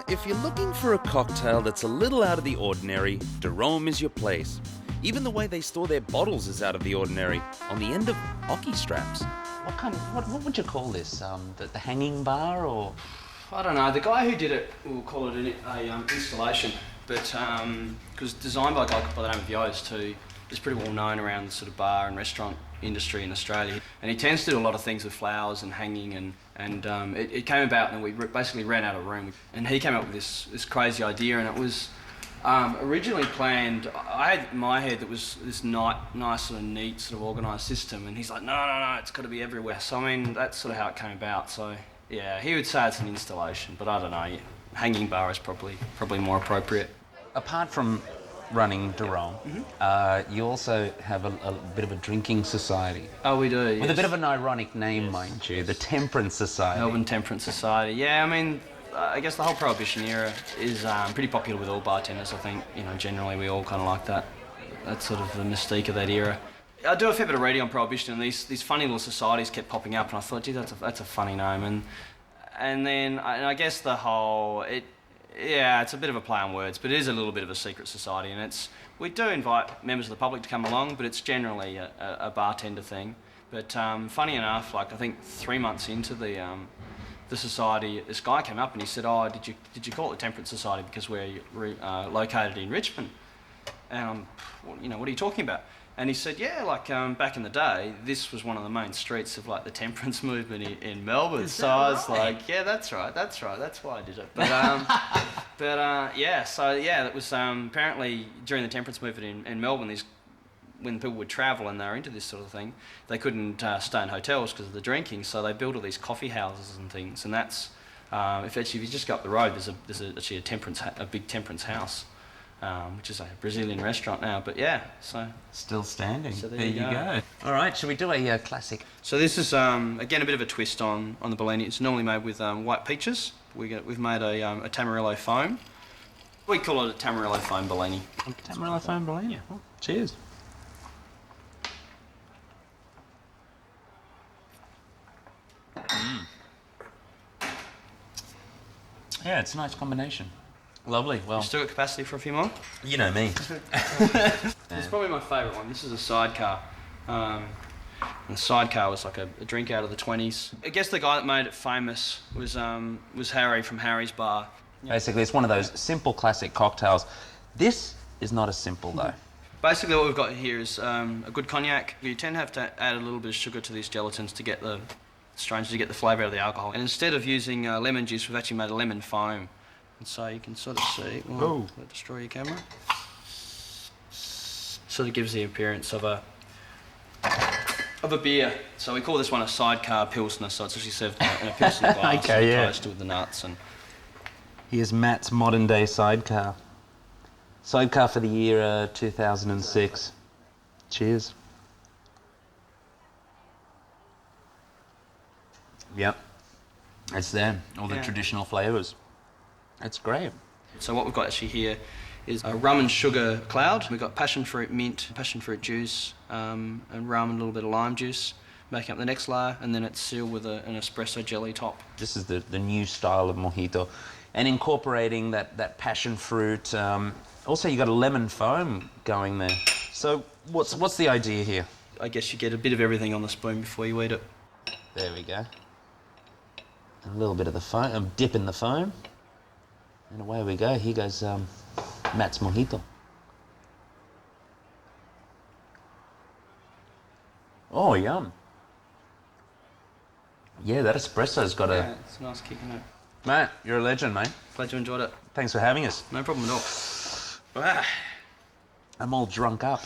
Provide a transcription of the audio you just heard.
If you're looking for a cocktail that's a little out of the ordinary, Raum is your place. Even the way they store their bottles is out of the ordinary, on the end of hockey straps. What would you call this? The hanging bar or? I don't know. The guy who did it, we'll call it a installation, but because designed by a guy by the name of Yost, who is pretty well known around the sort of bar and restaurant industry in Australia, and he tends to do a lot of things with flowers and hanging, and it came about, and we basically ran out of room, and he came up with this crazy idea, and it was originally planned. I had in my head that was this nice sort of neat sort of organised system, and he's like, no, it's got to be everywhere. So I mean, that's sort of how it came about. So yeah, he would say it's an installation, but I don't know. Hanging bar is probably more appropriate. Apart from running Raum, you also have a bit of a drinking society. Oh, we do. Yes. With a bit of an ironic name, mind you, the Temperance Society. Melbourne Temperance Society. Yeah, I mean, I guess the whole Prohibition era is pretty popular with all bartenders. I think, generally we all kind of like that. That's sort of the mystique of that era. I do a fair bit of reading on Prohibition, and these funny little societies kept popping up, and I thought, gee, that's a funny name. And then I guess the whole it's a bit of a play on words, but it is a little bit of a secret society, and we do invite members of the public to come along, but it's generally a bartender thing. But funny enough, like I think 3 months into the society, this guy came up and he said, "Oh, did you call it the Temperance Society because we're located in Richmond?" And what are you talking about? And he said, "Yeah, like back in the day, this was one of the main streets of like the temperance movement in Melbourne." So I was like, "Yeah, that's right. That's why I did it." But that was apparently during the temperance movement in Melbourne. When people would travel and they were into this sort of thing, they couldn't stay in hotels because of the drinking. So they built all these coffee houses and things. And that's if you just go up the road, there's actually a big temperance house. Which is a Brazilian restaurant now, but yeah, so... Still standing. So there you go. All right, shall we do a classic? So this is, again, a bit of a twist on the Bellini. It's normally made with white peaches. We've made a Tamarillo foam. We call it a Tamarillo foam Bellini. Tamarillo foam Bellini. Oh, cheers. Yeah, it's a nice combination. Lovely. Well, you still got capacity for a few more? You know me. It's probably my favourite one. This is a sidecar. And the sidecar was like a drink out of the 20s. I guess the guy that made it famous was Harry from Harry's Bar. Basically, it's one of those simple classic cocktails. This is not as simple though. Basically, what we've got here is a good cognac. You tend to have to add a little bit of sugar to these gelatins to get the flavour out of the alcohol. And instead of using lemon juice, we've actually made a lemon foam. And so you can sort of see, will that destroy your camera? Sort of gives the appearance of a beer. So we call this one a sidecar pilsner, so it's actually served in a pilsner glass, toasted with the nuts. And here's Matt's modern day sidecar. Sidecar for the year 2006. Cheers. Yep, it's there, all the traditional flavours. It's great. So what we've got actually here is a rum and sugar cloud. We've got passion fruit mint, passion fruit juice, and rum and a little bit of lime juice, making up the next layer, and then it's sealed with an espresso jelly top. This is the new style of mojito, and incorporating that passion fruit. Also, you got a lemon foam going there. So what's the idea here? I guess you get a bit of everything on the spoon before you eat it. There we go. A little bit of the foam, dip in the foam. And away we go. Here goes Matt's mojito. Oh, yum. Yeah, that espresso's got Yeah, it's a nice kick in it. Matt, you're a legend, mate. Glad you enjoyed it. Thanks for having us. No problem at all. I'm all drunk up.